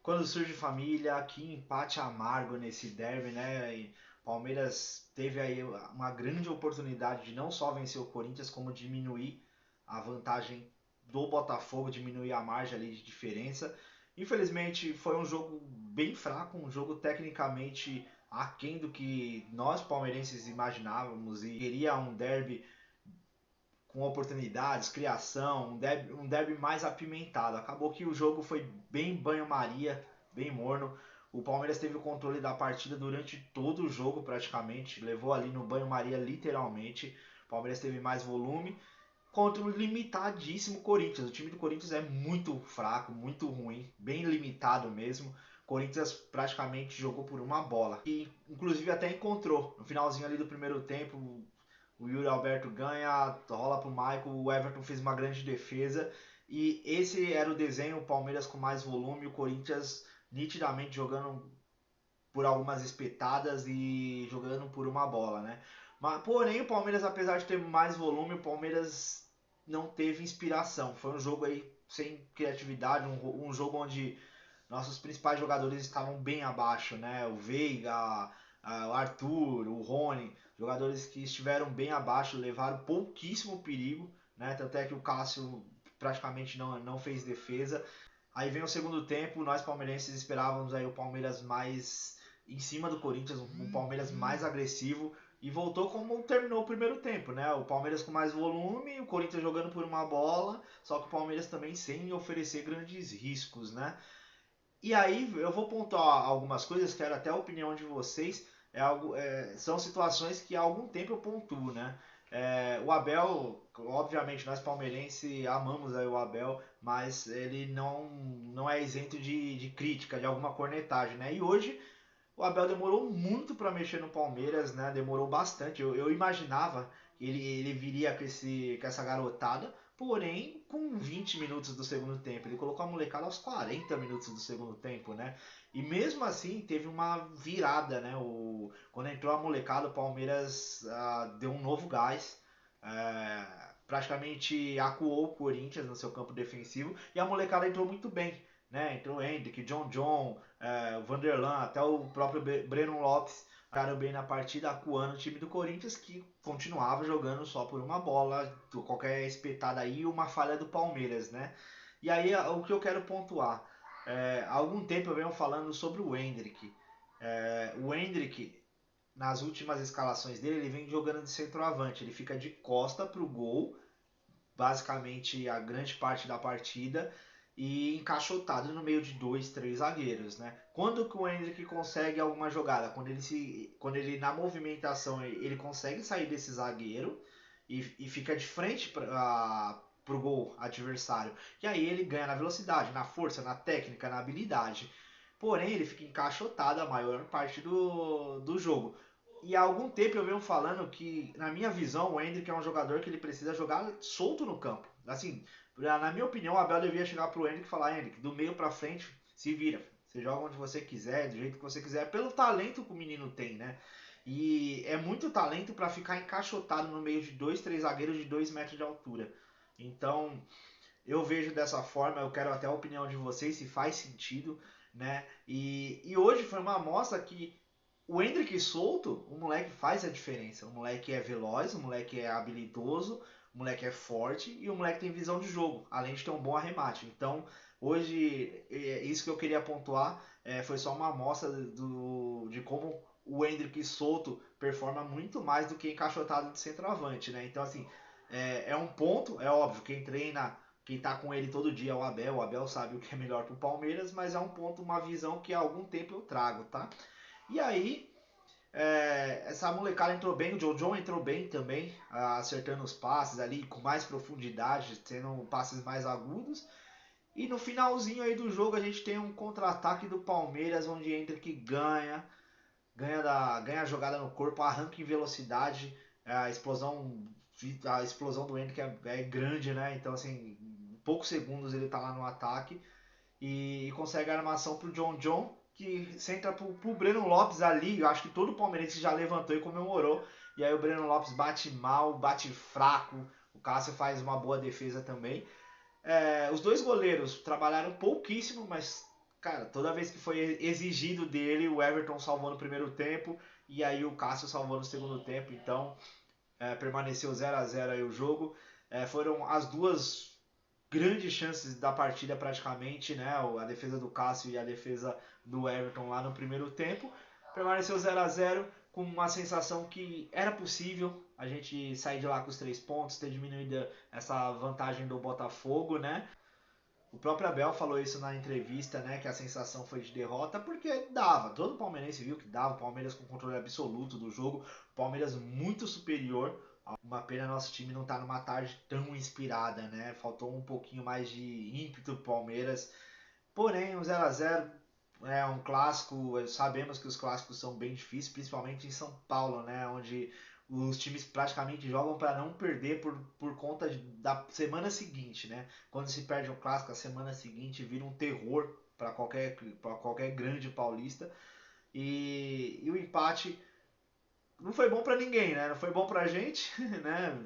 Quando surge família, que empate amargo nesse derby, né? E Palmeiras teve aí uma grande oportunidade de não só vencer o Corinthians, como diminuir a vantagem do Botafogo, diminuir a margem ali de diferença. Infelizmente foi um jogo bem fraco, um jogo tecnicamente aquém do que nós palmeirenses imaginávamos e queria um derby com oportunidades, criação, um derby mais apimentado. Acabou que o jogo foi bem banho-maria, bem morno. O Palmeiras teve o controle da partida durante todo o jogo praticamente, levou ali no banho-maria literalmente. O Palmeiras teve mais volume contra o limitadíssimo Corinthians. O time do Corinthians é muito fraco, muito ruim, bem limitado mesmo. O Corinthians praticamente jogou por uma bola. E inclusive até encontrou no finalzinho ali do primeiro tempo, o Yuri Alberto ganha, rola pro Michael, o Everton fez uma grande defesa. E esse era o desenho, o Palmeiras com mais volume, o Corinthians nitidamente jogando por algumas espetadas e jogando por uma bola, né? Mas, porém, o Palmeiras, apesar de ter mais volume, o Palmeiras não teve inspiração. Foi um jogo aí sem criatividade, um jogo onde nossos principais jogadores estavam bem abaixo, né? O Veiga, o Arthur, o Rony, jogadores que estiveram bem abaixo, levaram pouquíssimo perigo, né? Tanto é que o Cássio praticamente não fez defesa. Aí vem o segundo tempo, nós palmeirenses esperávamos aí o Palmeiras mais em cima do Corinthians, um Palmeiras mais agressivo e voltou como terminou o primeiro tempo, né? O Palmeiras com mais volume, o Corinthians jogando por uma bola, só que o Palmeiras também sem oferecer grandes riscos, né? E aí eu vou pontuar algumas coisas, quero até a opinião de vocês. São situações que há algum tempo eu pontuo, né? O Abel, obviamente nós palmeirenses amamos aí o Abel, mas ele não é isento de crítica, de alguma cornetagem, né? E hoje o Abel demorou muito para mexer no Palmeiras, né? Demorou bastante. Eu imaginava que ele viria com essa garotada, porém com 20 minutos do segundo tempo. Ele colocou a molecada aos 40 minutos do segundo tempo, né? E mesmo assim teve uma virada, né? Quando entrou a molecada, o Palmeiras deu um novo gás. Praticamente acuou o Corinthians no seu campo defensivo e a molecada entrou muito bem, né? Entrou o Hendrick, John, o Vanderlan, até o próprio Breno Lopes ficaram bem na partida, acuando o time do Corinthians, que continuava jogando só por uma bola, qualquer espetada aí, uma falha do Palmeiras, né? E aí o que eu quero pontuar, há algum tempo eu venho falando sobre o Hendrick. O Hendrick, nas últimas escalações dele, ele vem jogando de centroavante, ele fica de costa pro gol, basicamente a grande parte da partida, e encaixotado no meio de dois, três zagueiros, né? Quando que o Hendrick consegue alguma jogada? Quando ele na movimentação ele consegue sair desse zagueiro e fica de frente para pro gol adversário. E aí ele ganha na velocidade, na força, na técnica, na habilidade. Porém, ele fica encaixotado a maior parte do jogo. E há algum tempo eu venho falando que, na minha visão, o Hendrick é um jogador que ele precisa jogar solto no campo. Assim, na minha opinião, o Abel devia chegar pro Hendrick e falar: Hendrick, do meio pra frente, se vira. Você joga onde você quiser, do jeito que você quiser, pelo talento que o menino tem, né? E é muito talento para ficar encaixotado no meio de dois, três zagueiros de 2 metros de altura. Então, eu vejo dessa forma, eu quero até a opinião de vocês, se faz sentido, né? E hoje foi uma amostra que o Hendrick solto, o moleque faz a diferença. O moleque é veloz, o moleque é habilidoso, o moleque é forte e o moleque tem visão de jogo, além de ter um bom arremate. Então, hoje, isso que eu queria pontuar foi só uma amostra de como o Hendrick solto performa muito mais do que encaixotado de centroavante, né? Então, assim, é um ponto, é óbvio, quem treina, quem tá com ele todo dia é o Abel sabe o que é melhor pro Palmeiras, mas é um ponto, uma visão que há algum tempo eu trago, tá? E aí, essa molecada entrou bem, o Jojo entrou bem também, acertando os passes ali com mais profundidade, tendo passes mais agudos. E no finalzinho aí do jogo a gente tem um contra-ataque do Palmeiras, onde entra que ganha a jogada no corpo, arranca em velocidade, a explosão do Hendrick é grande, né? Então assim, em poucos segundos ele tá lá no ataque e consegue a armação pro John, que centra pro Breno Lopes ali. Eu acho que todo palmeirense já levantou e comemorou. E aí o Breno Lopes bate mal, bate fraco. O Cássio faz uma boa defesa também. Os dois goleiros trabalharam pouquíssimo, mas cara, toda vez que foi exigido dele, o Everton salvou no primeiro tempo e aí o Cássio salvou no segundo tempo. Então, permaneceu 0 a 0 aí o jogo. Foram as duas grandes chances da partida praticamente, né? A defesa do Cássio e a defesa do Everton lá no primeiro tempo. Permaneceu 0 a 0 com uma sensação que era possível a gente sair de lá com os 3 pontos, ter diminuído essa vantagem do Botafogo, né? O próprio Abel falou isso na entrevista, né? Que a sensação foi de derrota, porque dava. Todo palmeirense viu que dava. O Palmeiras com controle absoluto do jogo. O Palmeiras muito superior. Uma pena nosso time não estar numa tarde tão inspirada, né? Faltou um pouquinho mais de ímpeto pro Palmeiras. Porém, um 0 a 0 é um clássico. Sabemos que os clássicos são bem difíceis, principalmente em São Paulo, né? Onde os times praticamente jogam para não perder por conta da semana seguinte, né? Quando se perde um clássico, a semana seguinte vira um terror para qualquer grande paulista. E o empate não foi bom para ninguém, né? Não foi bom para a gente, né?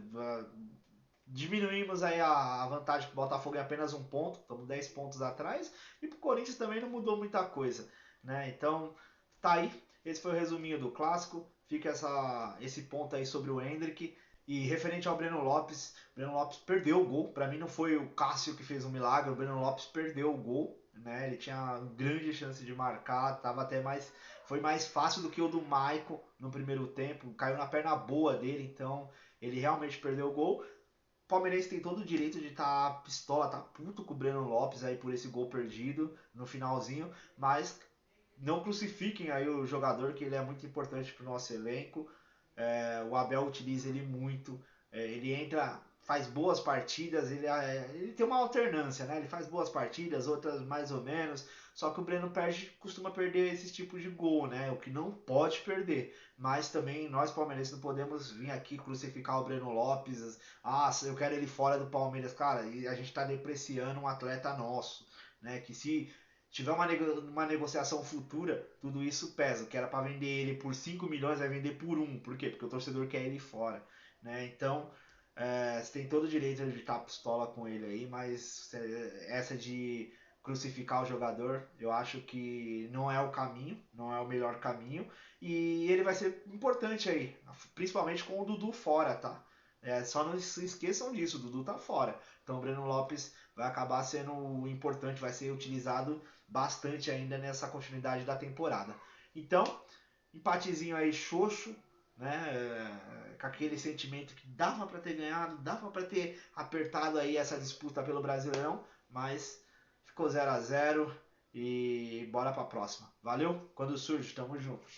Diminuímos aí a vantagem para o Botafogo em apenas um ponto, estamos 10 pontos atrás, e para o Corinthians também não mudou muita coisa, né? Então, tá aí, esse foi o resuminho do clássico, fica esse ponto aí sobre o Hendrick, e referente ao o Breno Lopes perdeu o gol, para mim não foi o Cássio que fez um milagre, o Breno Lopes perdeu o gol, né? Ele tinha grande chance de marcar, foi mais fácil do que o do Maicon no primeiro tempo, caiu na perna boa dele, então ele realmente perdeu o gol. O palmeirense tem todo o direito de estar pistola, tá puto com o Breno Lopes aí por esse gol perdido no finalzinho, mas não crucifiquem aí o jogador, que ele é muito importante para o nosso elenco. O Abel utiliza ele muito, ele entra, faz boas partidas, ele tem uma alternância, né? Ele faz boas partidas, outras mais ou menos, só que o Breno costuma perder esse tipo de gol, né? O que não pode perder. Mas também nós palmeirenses não podemos vir aqui crucificar o Breno Lopes. Ah, eu quero ele fora do Palmeiras. Cara, e a gente está depreciando um atleta nosso, né? Que se tiver uma negociação futura, tudo isso pesa. Que era para vender ele por 5 milhões, vai vender por 1. Por quê? Porque o torcedor quer ele fora, né? Então, você tem todo o direito de estar pistola com ele aí, mas essa de crucificar o jogador, eu acho que não é o caminho, não é o melhor caminho, e ele vai ser importante aí, principalmente com o Dudu fora, tá? Só não se esqueçam disso, o Dudu tá fora. Então o Breno Lopes vai acabar sendo importante, vai ser utilizado bastante ainda nessa continuidade da temporada. Então, empatezinho aí xoxo, né? Com aquele sentimento que dava para ter ganhado, dava para ter apertado aí essa disputa pelo Brasileirão, mas ficou 0 a 0 e bora para a próxima. Valeu? Quando surge, tamo junto.